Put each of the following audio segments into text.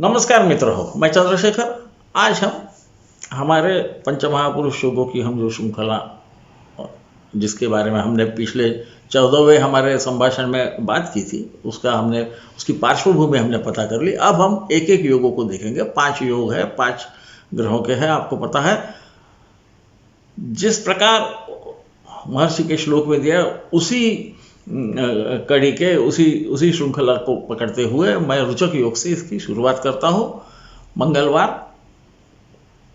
नमस्कार मित्र हो, मैं चंद्रशेखर। आज हम हमारे पंचमहापुरुष योगों की हम जो श्रृंखला जिसके बारे में हमने पिछले 14वें हमारे संभाषण में बात की थी, उसकी पार्श्वभूमि हमने पता कर ली। अब हम एक एक योगों को देखेंगे। 5 योग है, 5 ग्रहों के हैं। आपको पता है जिस प्रकार महर्षि के श्लोक में दिया उसी कड़ी के उसी श्रृंखला को पकड़ते हुए मैं रुचक योग से इसकी शुरुआत करता हूँ।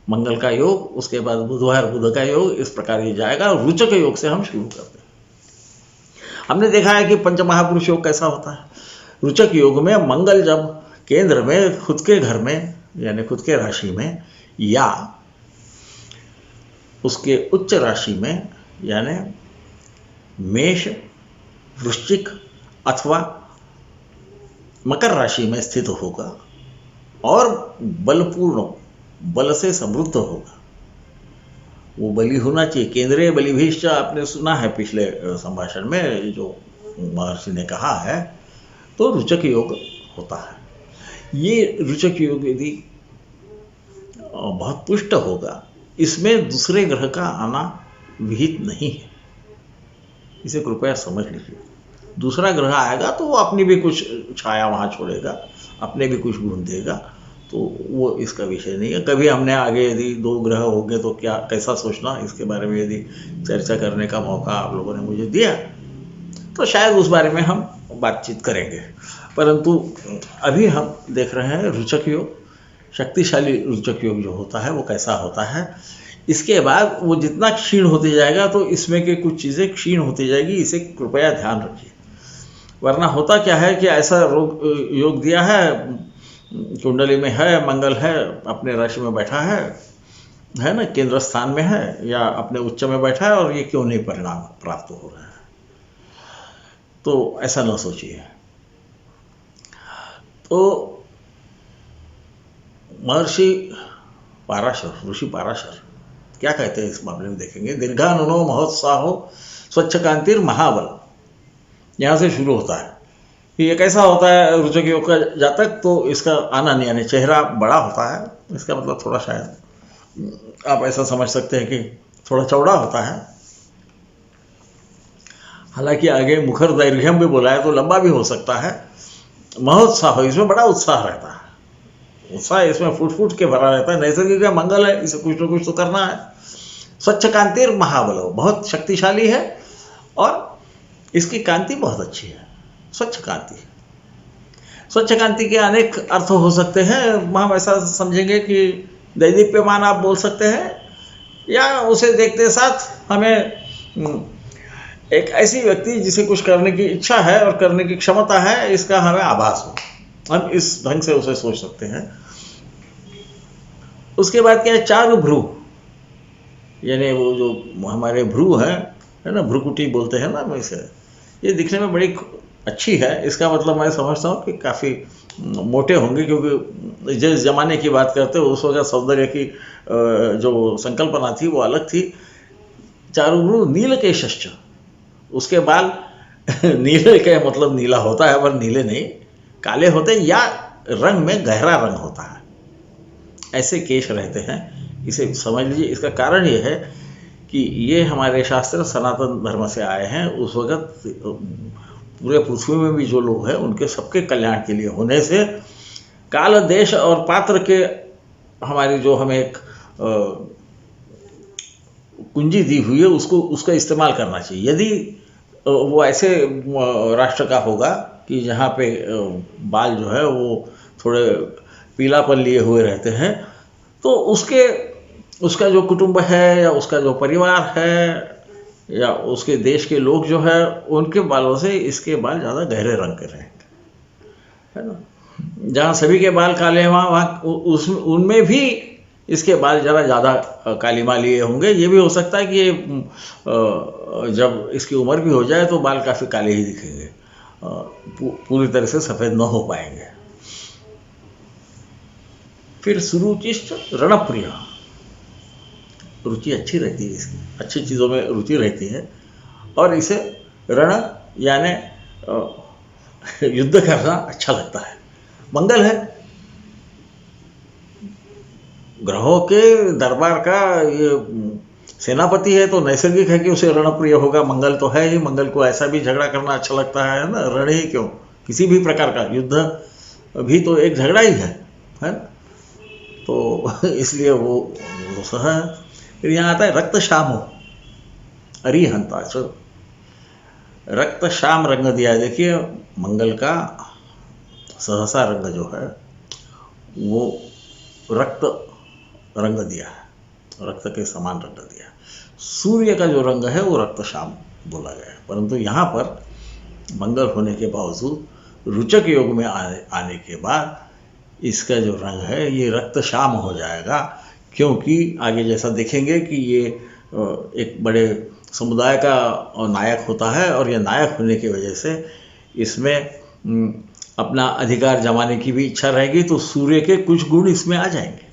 मंगल का योग, उसके बाद बुधवार बुध का योग, इस प्रकार ये जाएगा। रुचक योग से हम शुरू करते हैं। हमने देखा है कि पंचमहापुरुष योग कैसा होता है। रुचक योग में मंगल जब केंद्र में खुद के घर में यानी खुद के राशि में या उसके उच्च राशि में यानी मेष, वृश्चिक अथवा मकर राशि में स्थित होगा और बलपूर्ण, बल से समृद्ध होगा। वो बली होना चाहिए। केंद्रीय बलिभीष्ट आपने सुना है पिछले संभाषण में, जो महर्षि ने कहा है, तो रुचक योग होता है। ये रुचक योग यदि बहुत पुष्ट होगा, इसमें दूसरे ग्रह का आना विहित नहीं है, इसे कृपया समझ लीजिए। दूसरा ग्रह आएगा तो वो अपनी भी कुछ छाया वहाँ छोड़ेगा, अपने भी कुछ गुण देगा, तो वो इसका विषय नहीं है। कभी हमने आगे यदि 2 ग्रह हो गए तो कैसा सोचना, इसके बारे में यदि चर्चा करने का मौका आप लोगों ने मुझे दिया तो शायद उस बारे में हम बातचीत करेंगे। परंतु अभी हम देख रहे हैं रुचक योग, शक्तिशाली रुचक योग जो होता है वो कैसा होता है। इसके बाद वो जितना क्षीण होते जाएगा तो इसमें के कुछ चीज़ें क्षीण होती जाएगी, इसे कृपया ध्यान रखिए। वरना होता क्या है कि ऐसा योग दिया है, कुंडली में है, मंगल है, अपने राशि में बैठा है ना, केंद्र स्थान में है या अपने उच्च में बैठा है, और ये क्यों नहीं परिणाम प्राप्त हो रहा है। तो ऐसा ना सोचिए। तो महर्षि पाराशर, ऋषि पाराशर क्या कहते हैं इस मामले में देखेंगे। दीर्घानुनो महोत्साहो स्वच्छ कांतिर महाबल, यहाँ से शुरू होता है कि ये कैसा होता है रुचक योग का जातक। तो इसका आनंद यानी चेहरा बड़ा होता है, इसका मतलब थोड़ा शायद आप ऐसा समझ सकते हैं कि थोड़ा चौड़ा होता है। हालांकि आगे मुखर दैर्घ्यम भी बोला है तो लंबा भी हो सकता है। महोत्साह, इसमें बड़ा उत्साह रहता है। उत्साह इसमें फूट फूट के भरा रहता है। नैसर्गिक मंगल है, इसे कुछ न कुछ तो करना है। स्वच्छ कांतिर महाबल, बहुत शक्तिशाली है और इसकी कांति बहुत अच्छी है। स्वच्छ कांति, स्वच्छ कांति के अनेक अर्थ हो सकते हैं। हम ऐसा समझेंगे कि दैदीप्यमान आप बोल सकते हैं, या उसे देखते साथ हमें एक ऐसी व्यक्ति जिसे कुछ करने की इच्छा है और करने की क्षमता है, इसका हमें आभास हो। हम इस ढंग से उसे सोच सकते हैं। उसके बाद क्या है, चारु भ्रू, यानी वो जो हमारे भ्रू है ना, भ्रुकुटी बोलते हैं ना वैसे, ये दिखने में बड़ी अच्छी है। इसका मतलब मैं समझता हूँ कि काफ़ी मोटे होंगे, क्योंकि जिस जमाने की बात करते हो उस वक्त सौंदर्य की जो संकल्पना थी वो अलग थी। चारुभ्रू नीलकेशश्च, उसके बाल नीले का मतलब नीला होता है, पर नीले नहीं, काले होते हैं या रंग में गहरा रंग होता है, ऐसे केश रहते हैं। इसे समझ लीजिए। इसका कारण ये है कि ये हमारे शास्त्र सनातन धर्म से आए हैं। उस वक्त पूरे पृथ्वी में भी जो लोग हैं उनके सबके कल्याण के लिए होने से काल, देश और पात्र के हमारी जो हमें एक कुंजी दी हुई है उसका इस्तेमाल करना चाहिए। यदि वो ऐसे राष्ट्र का होगा कि जहाँ पे बाल जो है वो थोड़े पीलापन लिए हुए रहते हैं, तो उसका जो कुटुंब है या उसका जो परिवार है या उसके देश के लोग जो है, उनके बालों से इसके बाल ज़्यादा गहरे रंग के रहेंगे, है ना। जहाँ सभी के बाल काले हैं वहाँ उनमें भी इसके बाल ज़्यादा कालीमा लिए होंगे। ये भी हो सकता है कि ये जब इसकी उम्र भी हो जाए तो बाल काफ़ी काले ही दिखेंगे, पूरी तरह से सफ़ेद न हो पाएंगे। फिर सुरुचिश्च रणप्रिय, रुचि अच्छी रहती है इसकी, अच्छी चीज़ों में रुचि रहती है, और इसे रण यानी युद्ध करना अच्छा लगता है। मंगल है ग्रहों के दरबार का ये सेनापति है तो नैसर्गिक है कि उसे रणप्रिय होगा। मंगल तो है ही, मंगल को ऐसा भी झगड़ा करना अच्छा लगता है ना, रण ही क्यों, किसी भी प्रकार का युद्ध भी तो एक झगड़ा ही है ना? तो इसलिए वो सह है। फिर यहाँ आता है रक्त श्याम हो अरिहंता, रक्त श्याम रंग दिया है। देखिए मंगल का सहसा रंग जो है वो रक्त रंग दिया है, रक्त के समान रंग दिया है। सूर्य का जो रंग है वो रक्त श्याम बोला गया है, परंतु यहाँ पर मंगल होने के बावजूद रुचक योग में आने के बाद इसका जो रंग है ये रक्त श्याम हो जाएगा, क्योंकि आगे जैसा देखेंगे कि ये एक बड़े समुदाय का नायक होता है और ये नायक होने की वजह से इसमें अपना अधिकार जमाने की भी इच्छा रहेगी, तो सूर्य के कुछ गुण इसमें आ जाएंगे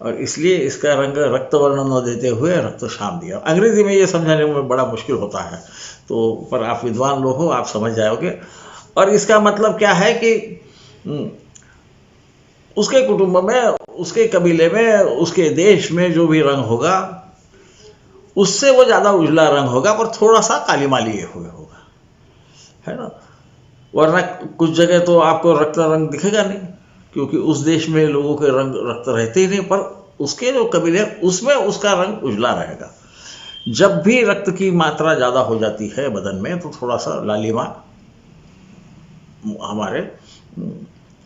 और इसलिए इसका रंग रक्त वर्ण न देते हुए रक्त श्याम दिया। अंग्रेजी में ये समझाने में बड़ा मुश्किल होता है, तो पर आप विद्वान लोग हो, आप समझ जाओगे। और इसका मतलब क्या है कि उसके कुटुंब में, उसके कबीले में, उसके देश में जो भी रंग होगा उससे वो ज़्यादा उजला रंग होगा, पर थोड़ा सा काली माली हुए होगा, है ना। वरना कुछ जगह तो आपको रक्त रंग दिखेगा नहीं, क्योंकि उस देश में लोगों के रंग रक्त रहते ही नहीं, पर उसके जो कबीले उसमें उसका रंग उजला रहेगा। जब भी रक्त की मात्रा ज़्यादा हो जाती है बदन में तो थोड़ा सा लालिमा हमारे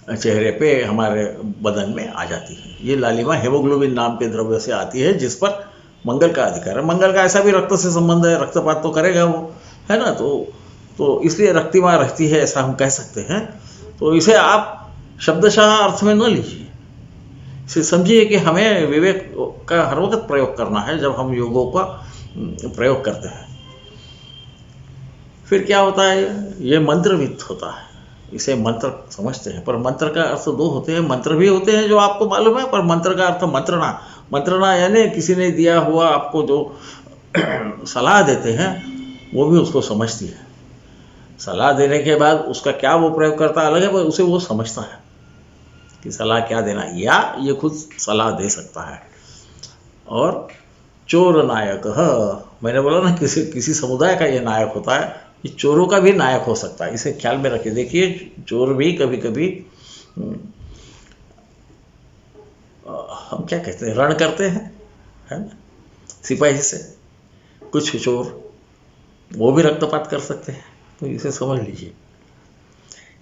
चेहरे पे, हमारे बदन में आ जाती है। ये लालिमा हेमोग्लोबिन नाम के द्रव्य से आती है, जिस पर मंगल का अधिकार है। मंगल का ऐसा भी रक्त से संबंध है, रक्तपात तो करेगा वो, है ना। तो इसलिए रक्तिमा रहती है, ऐसा हम कह सकते हैं। तो इसे आप शब्दशः अर्थ में न लीजिए, इसे समझिए कि हमें विवेक का हर वक्त प्रयोग करना है जब हम योगों का प्रयोग करते हैं। फिर क्या होता है, ये मंत्रविद होता है, इसे मंत्र समझते हैं। पर मंत्र का अर्थ दो होते हैं, मंत्र भी होते हैं जो आपको मालूम है, पर मंत्र का अर्थ मंत्रणा, मंत्रणा यानी किसी ने दिया हुआ आपको जो सलाह देते हैं वो भी उसको समझती है। सलाह देने के बाद उसका क्या वो प्रयोग करता अलग है, पर उसे वो समझता है कि सलाह क्या देना, या ये खुद सलाह दे सकता है। और चोर नायक, मैंने बोला ना किसी समुदाय का ये नायक होता है, ये चोरों का भी नायक हो सकता है, इसे ख्याल में रखिए। देखिए चोर भी कभी कभी हम क्या कहते हैं, रण करते हैं, है ना, सिपाही से। कुछ चोर वो भी रक्तपात कर सकते हैं, तो इसे समझ लीजिए।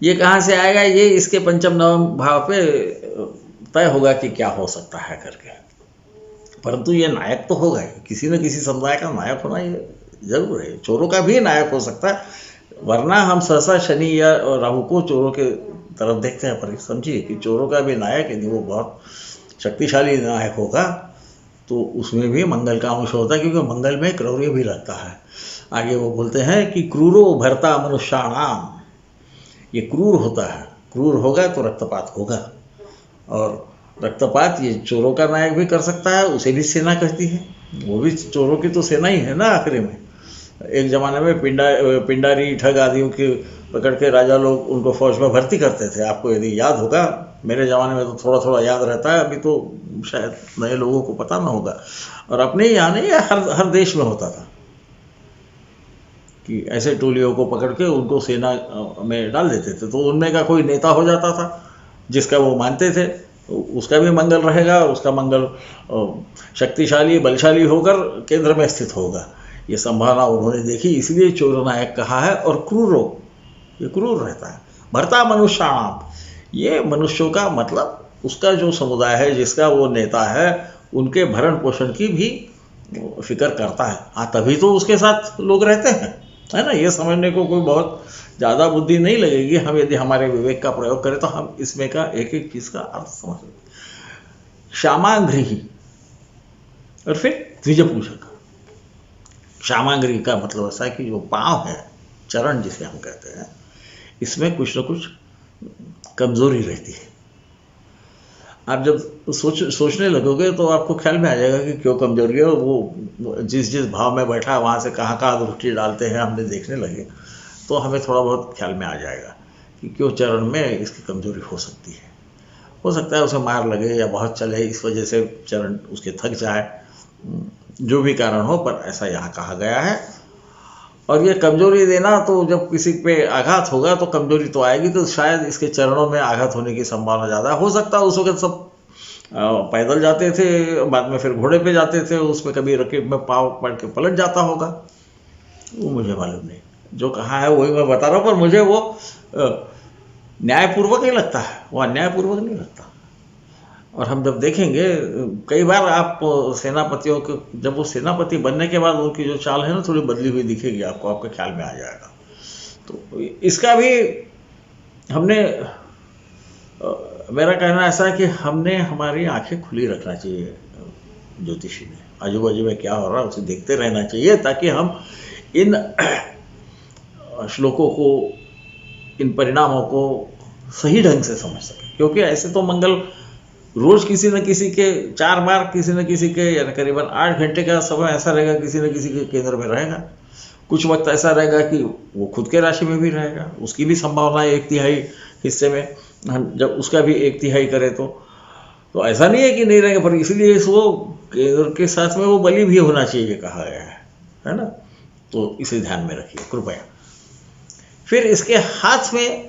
ये कहाँ से आएगा, ये इसके पंचम नवम भाव पे तय होगा कि क्या हो सकता है करके। परंतु ये नायक तो होगा ही, किसी न किसी समुदाय का नायक होना ये जरूर है। चोरों का भी नायक हो सकता है, वरना हम सहसा शनि या राहु को चोरों के तरफ देखते हैं। पर समझिए कि चोरों का भी नायक, यदि वो बहुत शक्तिशाली नायक होगा तो उसमें भी मंगल का अंश होता है, क्योंकि मंगल में क्रौर्य भी रहता है। आगे वो बोलते हैं कि क्रूरो भरता मनुष्याणाम, ये क्रूर होता है, क्रूर होगा तो रक्तपात होगा, और रक्तपात ये चोरों का नायक भी कर सकता है, उसे भी सेना कहती है, वो भी चोरों की तो सेना ही है ना आखिरी में। एक ज़माने में पिंडारी ठग आदियों के पकड़ के राजा लोग उनको फौज में भर्ती करते थे, आपको यदि याद होगा। मेरे ज़माने में तो थोड़ा थोड़ा याद रहता है, अभी तो शायद नए लोगों को पता ना होगा। और अपने यहाँ नहीं, हर देश में होता था कि ऐसे टोलियों को पकड़ के उनको सेना में डाल देते थे, तो उनमें का कोई नेता हो जाता था जिसका वो मानते थे, उसका भी मंगल रहेगा, उसका मंगल शक्तिशाली बलशाली होकर केंद्र में स्थित होगा। ये संभावना उन्होंने देखी, इसलिए चोर नायक कहा है। और क्रूरो, ये क्रूर रहता है। भरता मनुष्याणाम, ये मनुष्यों का मतलब उसका जो समुदाय है, जिसका वो नेता है, उनके भरण पोषण की भी फिक्र करता है। हाँ, तभी तो उसके साथ लोग रहते हैं, है ना। ये समझने को कोई बहुत ज़्यादा बुद्धि नहीं लगेगी, हम यदि हमारे विवेक का प्रयोग करें तो हम इसमें का एक एक चीज़ का अर्थ समझ लेंगे। श्यामांग्री, और फिर द्विज पूजक। श्यामांग्री का मतलब ऐसा है कि जो पाँव है, चरण जिसे हम कहते हैं, इसमें कुछ न कुछ कमजोरी रहती है। आप जब सोचने लगोगे तो आपको ख्याल में आ जाएगा कि क्यों कमजोरी है। वो जिस भाव में बैठा है वहाँ से कहाँ कहाँ दृष्टि डालते हैं, हमने देखने लगे तो हमें थोड़ा बहुत ख्याल में आ जाएगा कि क्यों चरण में इसकी कमजोरी हो सकती है। हो सकता है उसे मार लगे या बहुत चले, इस वजह से चरण उसके थक जाए, जो भी कारण हो, पर ऐसा यहाँ कहा गया है। और ये कमजोरी देना, तो जब किसी पे आघात होगा तो कमजोरी तो आएगी, तो शायद इसके चरणों में आघात होने की संभावना ज़्यादा हो सकता है। उस वक्त सब पैदल जाते थे, बाद में फिर घोड़े पे जाते थे, उसमें कभी रकीब में पाँव पड़ के पलट जाता होगा, वो मुझे मालूम नहीं। जो कहा है वही मैं बता रहा हूँ, पर मुझे वो न्यायपूर्वक नहीं लगता है, वो अन्यायपूर्वक नहीं लगता। और हम जब देखेंगे कई बार आप सेनापतियों को, जब वो सेनापति बनने के बाद उनकी जो चाल है ना थोड़ी बदली हुई दिखेगी आपको, आपके ख्याल में आ जाएगा। तो इसका भी हमने, मेरा कहना ऐसा है कि हमने हमारी आंखें खुली रखना चाहिए। ज्योतिषी ने आजू बाजू में क्या हो रहा है उसे देखते रहना चाहिए, ताकि हम इन श्लोकों को, इन परिणामों को सही ढंग से समझ सकें। क्योंकि ऐसे तो मंगल रोज किसी न किसी के 4 बार किसी न किसी के, यानी करीबन 8 घंटे का समय ऐसा रहेगा किसी न किसी के केंद्र में रहेगा। कुछ वक्त ऐसा रहेगा कि वो खुद के राशि में भी रहेगा, उसकी भी संभावना है 1/3 हिस्से में, हम जब उसका भी 1/3 करें तो ऐसा नहीं है कि नहीं रहेगा, पर इसीलिए वो केंद्र के साथ में वो बलि भी होना चाहिए कहा गया है ना। तो इसे ध्यान में रखिए कृपया। फिर इसके हाथ में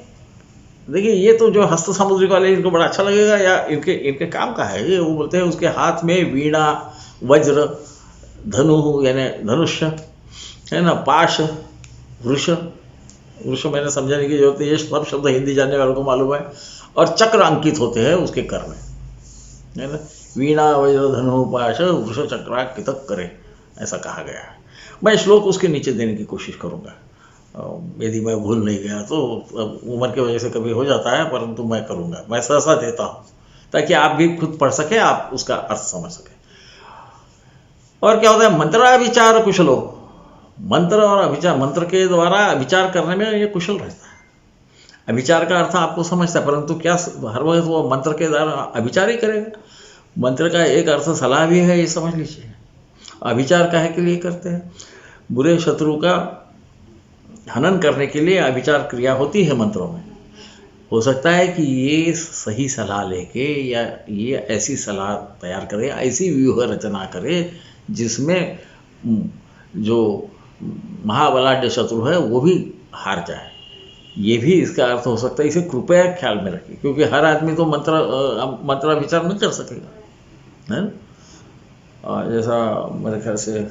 देखिए, ये तो जो हस्त सामुद्रिक वाले इनको बड़ा अच्छा लगेगा, या इनके काम का है ये। वो बोलते हैं उसके हाथ में वीणा, वज्र, धनु यानी धनुष्य है ना, पाश, वृष, वृष मैंने समझाने की जरूरत है, ये सब शब्द हिंदी जानने वालों को मालूम है। और चक्र अंकित होते हैं उसके कर में, है ना। वीणा, वज्र, धनु, पाश, वृष, चक्रांकित करे, ऐसा कहा गया है। मैं श्लोक उसके नीचे देने की कोशिश करूँगा, यदि मैं भूल नहीं गया तो। उम्र की वजह से कभी हो जाता है, परंतु मैं करूँगा, मैं सहसा देता हूँ, ताकि आप भी खुद पढ़ सके, आप उसका अर्थ समझ सके। और क्या होता है, मंत्राभिचार कुशलो, मंत्र और अभिचार, मंत्र के द्वारा अभिचार करने में ये कुशल रहता है। अभिचार का अर्थ आपको समझता है, परंतु क्या हर वक्त वो मंत्र के द्वारा अभिचार ही करेगा? मंत्र का एक अर्थ सलाह भी है, ये समझ लीजिए। अभिचार काहे के लिए करते हैं? बुरे शत्रु का हनन करने के लिए अभिचार क्रिया होती है मंत्रों में। हो सकता है कि ये सही सलाह लेके, या ये ऐसी सलाह तैयार करे, ऐसी व्यूह रचना करे जिसमें जो महाबलाढ्य शत्रु है वो भी हार जाए। ये भी इसका अर्थ हो सकता है, इसे कृपया ख्याल में रखिए, क्योंकि हर आदमी तो मंत्राभिचार नहीं कर सकेगा, है। और जैसा मेरे ख्याल से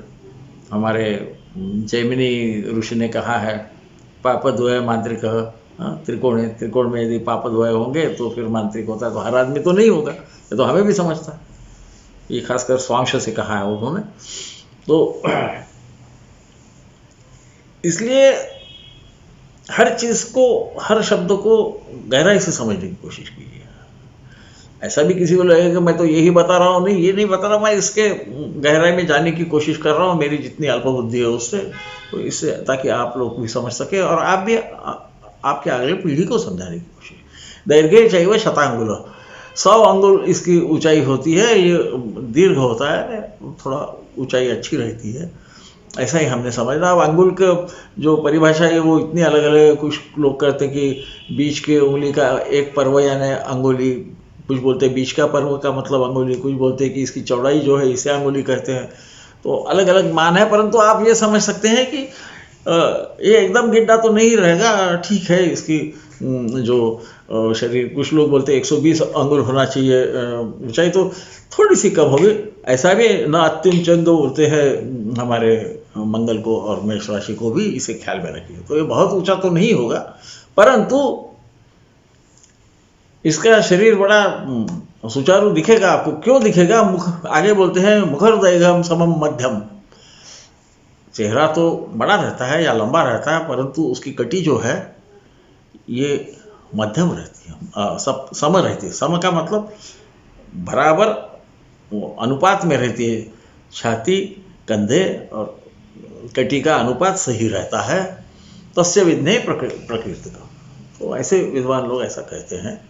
हमारे जैमिनी ऋषि ने कहा है, पापद्वय मांत्रिक, त्रिकोण में यदि पापद्वय होंगे तो फिर मांत्रिक होता है। तो हर आदमी तो नहीं होगा, ये तो हमें भी समझता है, ये खासकर स्वांश से कहा है उन्होंने। तो इसलिए हर चीज़ को, हर शब्द को गहराई से समझने की कोशिश कीजिए। ऐसा भी किसी को लगेगा कि मैं तो यही बता रहा हूँ, नहीं, ये नहीं बता रहा, मैं इसके गहराई में जाने की कोशिश कर रहा हूँ, मेरी जितनी अल्प बुद्धि है उससे, तो इससे, ताकि आप लोग भी समझ सके और आप भी आपके अगले पीढ़ी को समझाने की कोशिश। दैर्घ्य चाहिए शतांगुल, 100 अंगुल इसकी ऊंचाई होती है, ये दीर्घ होता है, थोड़ा ऊंचाई अच्छी रहती है, ऐसा ही हमने समझना। अब अंगुल का जो परिभाषा है वो इतनी अलग अलग है। कुछ लोग कहते हैं कि बीच के उंगली का एक पर्व यानी अंगुली, कुछ बोलते हैं बीच का पर्व का मतलब अंगुली, कुछ बोलते हैं कि इसकी चौड़ाई जो है इसे अंगुली कहते हैं। तो अलग अलग मान है, परंतु आप ये समझ सकते हैं कि ये एकदम गिड्ढा तो नहीं रहेगा, ठीक है। इसकी जो शरीर, कुछ लोग बोलते हैं 120 अंगुल होना चाहिए ऊंचाई, तो थोड़ी सी कम होगी, ऐसा भी ना। अत्यंत चंद बोलते हैं हमारे मंगल को और मेष राशि को भी, इसे ख्याल में रखिए। तो ये बहुत ऊंचा तो नहीं होगा, परंतु इसका शरीर बड़ा सुचारू दिखेगा आपको। क्यों दिखेगा? मुख, आगे बोलते हैं मुखरदैघम समम मध्यम, चेहरा तो बड़ा रहता है या लंबा रहता है, परंतु उसकी कटी जो है ये मध्यम रहती है, सम रहती है। सम का मतलब बराबर अनुपात में रहती है। छाती, कंधे और कटी का अनुपात सही रहता है। तस्य विद्ने प्रकृति का, तो ऐसे विद्वान लोग ऐसा कहते हैं।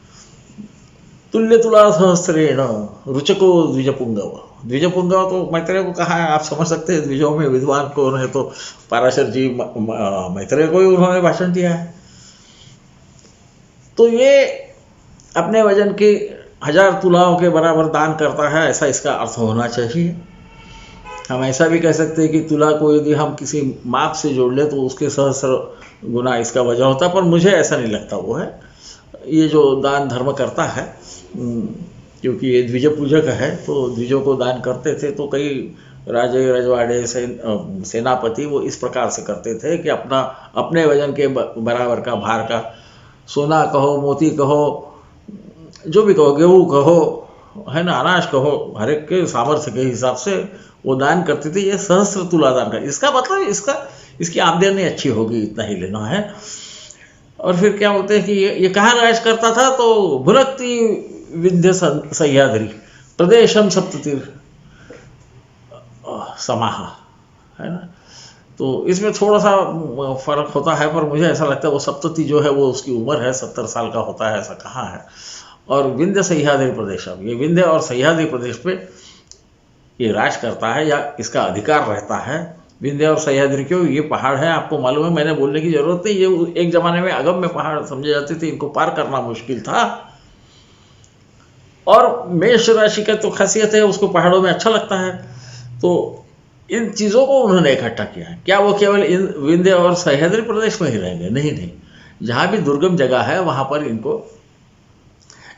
तुल्य तुला सहस्रेण रुचको द्विजपुंगव, द्विजपुंगव तो मैत्रेय को कहा है, आप समझ सकते हैं द्विजों में विद्वान कौन है। तो पराशर जी मैत्रेय को ही उन्होंने भाषण दिया है। तो ये अपने वजन की 1000 तुलाओं के बराबर दान करता है, ऐसा इसका अर्थ होना चाहिए। हम ऐसा भी कह सकते हैं कि तुला को यदि हम किसी माप से जोड़ ले तो उसके सहस्र गुना इसका वजन होता है, पर मुझे ऐसा नहीं लगता वो है। ये जो दान धर्म करता है, क्योंकि ये द्विज पूजक है, तो द्विजों को दान करते थे, तो कई राजे रजवाड़े सेनापति वो इस प्रकार से करते थे कि अपने वजन के बराबर का भार का सोना कहो, मोती कहो, जो भी कहो, गेहूँ कहो, है ना, अनाज कहो, हर एक के सामर्थ्य के हिसाब से वो दान करते थे। ये सहस्त्र तुला दान का इसका मतलब इसकी आमदनी अच्छी होगी, इतना ही लेना है। और फिर क्या बोलते हैं कि ये कहाँ राज करता था, तो भुनक्ति विंध्य सह्याद्री प्रदेशम सप्ततिर समाहा, है ना। तो इसमें थोड़ा सा फर्क होता है, पर मुझे ऐसा लगता है वो सप्तति जो है वो उसकी उम्र है, 70 साल का होता है, ऐसा कहाँ है। और विंध्य सह्याद्री प्रदेशम, ये विंध्य और सह्याद्री प्रदेश पे ये राज करता है या इसका अधिकार रहता है। विंध्य और सह्याद्री क्यों, ये पहाड़ है, आपको मालूम है, मैंने बोलने की जरूरत नहीं। ये एक जमाने में अगम्य पहाड़ समझे जाते थे, इनको पार करना मुश्किल था। और मेष राशि का तो खासियत है, उसको पहाड़ों में अच्छा लगता है, तो इन चीज़ों को उन्होंने इकट्ठा किया है। क्या वो केवल इन विंध्य और सह्याद्री प्रदेश में ही रहेंगे? नहीं नहीं, जहाँ भी दुर्गम जगह है वहाँ पर इनको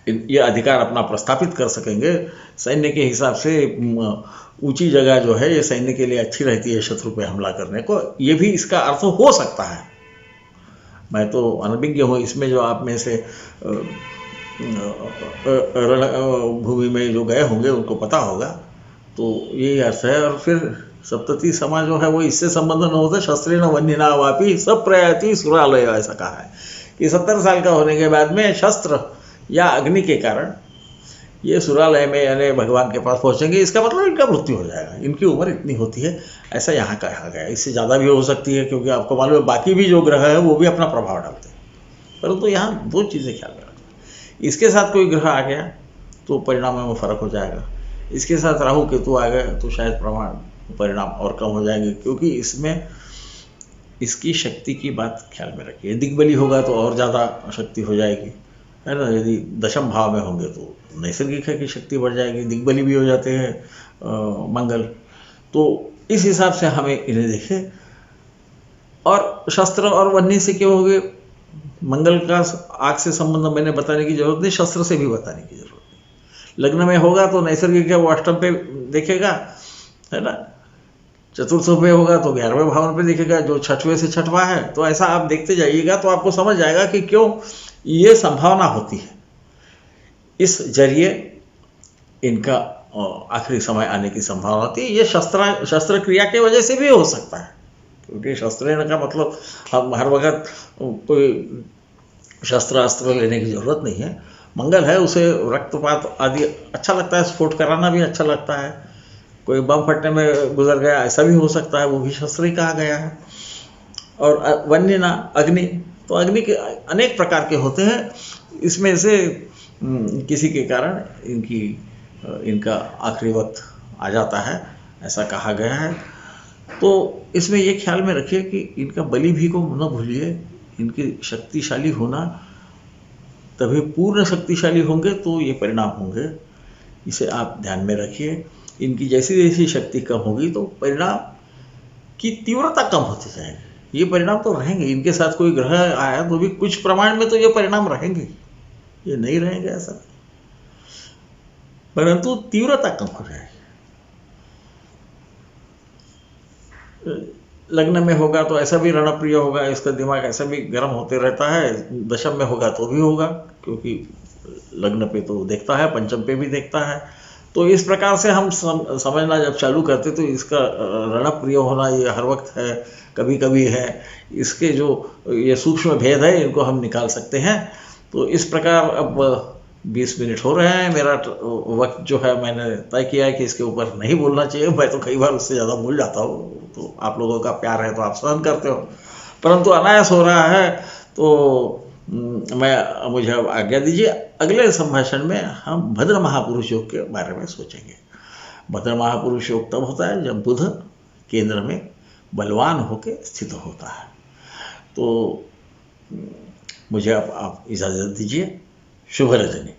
ये अधिकार अपना प्रस्थापित कर सकेंगे। सैन्य के हिसाब से ऊंची जगह जो है ये सैन्य के लिए अच्छी रहती है शत्रु पे हमला करने को, ये भी इसका अर्थ हो सकता है। मैं तो अनभिज्ञ हूँ इसमें, जो आप में से रण भूमि में जो गए होंगे उनको पता होगा, तो यही अर्थ है। और फिर सप्तति समा जो है वो इससे संबंध न होता, शस्त्रेण वन्यना वापी सब प्रयाति सुरालय, ऐसा कहा है कि 70 साल का होने के बाद में शस्त्र या अग्नि के कारण ये सुरालय में यानी भगवान के पास पहुंचेंगे। इसका मतलब इनका मृत्यु हो जाएगा, इनकी उम्र इतनी होती है, ऐसा यहाँ कहा गया। इससे ज़्यादा भी हो सकती है, क्योंकि आपको मालूम है बाकी भी जो ग्रह है वो भी अपना प्रभाव डालते हैं, परंतु यहाँ 2 चीज़ें ख्याल में रखना। इसके साथ कोई ग्रह आ गया तो परिणामों में फ़र्क हो जाएगा, इसके साथ राहु केतु आ गए तो शायद परिणाम और कम हो जाएंगे, क्योंकि इसमें इसकी शक्ति की बात ख्याल में रखिए। दिग्बली होगा तो और ज़्यादा शक्ति हो जाएगी, है ना। यदि दशम भाव में होंगे तो नैसर्गिक है कि शक्ति बढ़ जाएगी, दिग्बली भी हो जाते हैं मंगल। तो इस हिसाब से हमें इन्हें देखें। और शस्त्र और वन्य से क्यों हो गए, मंगल का आग से संबंध मैंने बताने की जरूरत नहीं, शस्त्र से भी बताने की जरूरत नहीं। लग्न में होगा तो नैसर्गिक है, वो अष्टम पे देखेगा, है ना। चतुर्थ पे होगा तो 11वें भावन पे देखेगा, जो 6वें से 6वां है। तो ऐसा आप देखते जाइएगा तो आपको समझ जाएगा कि क्यों ये संभावना होती है। इस जरिए इनका आखिरी समय आने की संभावना होती है। ये शस्त्र क्रिया की वजह से भी हो सकता है, क्योंकि शस्त्र का मतलब हम हर वक्त कोई शस्त्र लेने की जरूरत नहीं है। मंगल है, उसे रक्तपात आदि अच्छा लगता है, स्फोट कराना भी अच्छा लगता है, कोई बम फटने में गुजर गया ऐसा भी हो सकता है, वो भी शस्त्र ही कहा गया है। और वन्य ना अग्नि, तो अग्नि के अनेक प्रकार के होते हैं, इसमें से किसी के कारण इनका आखिरी वक्त आ जाता है, ऐसा कहा गया है। तो इसमें ये ख्याल में रखिए कि इनका बलि भी को न भूलिए। इनकी शक्तिशाली होना, तभी पूर्ण शक्तिशाली होंगे तो ये परिणाम होंगे, इसे आप ध्यान में रखिए। इनकी जैसी जैसी शक्ति कम होगी तो परिणाम की तीव्रता कम होती जाएगी। ये परिणाम तो रहेंगे, इनके साथ कोई ग्रह आया तो भी कुछ प्रमाण में तो ये परिणाम रहेंगे, ये नहीं रहेंगे ऐसा, परंतु तीव्रता कम हो जाएगी। लग्न में होगा तो ऐसा भी रणप्रिय होगा, इसका दिमाग ऐसा भी गर्म होते रहता है। दशम में होगा तो भी होगा, क्योंकि लग्न पे तो देखता है, पंचम पे भी देखता है। तो इस प्रकार से हम समझना जब चालू करते तो इसका रणप्रिय होना ये हर वक्त है, कभी कभी है। इसके जो ये सूक्ष्म भेद है इनको हम निकाल सकते हैं। तो इस प्रकार अब 20 मिनट हो रहे हैं, मेरा वक्त जो है मैंने तय किया है कि इसके ऊपर नहीं बोलना चाहिए। मैं तो कई बार उससे ज़्यादा भूल जाता हूँ, तो आप लोगों का प्यार है तो आप सहन करते हो, परंतु अनायास हो रहा है। तो मुझे अब आज्ञा दीजिए, अगले संभाषण में हम भद्र महापुरुष योग के बारे में सोचेंगे। भद्र महापुरुष योग तब होता है जब बुध केंद्र में बलवान होकर स्थित होता है। तो मुझे अब आप इजाज़त दीजिए। शुभ रजनी।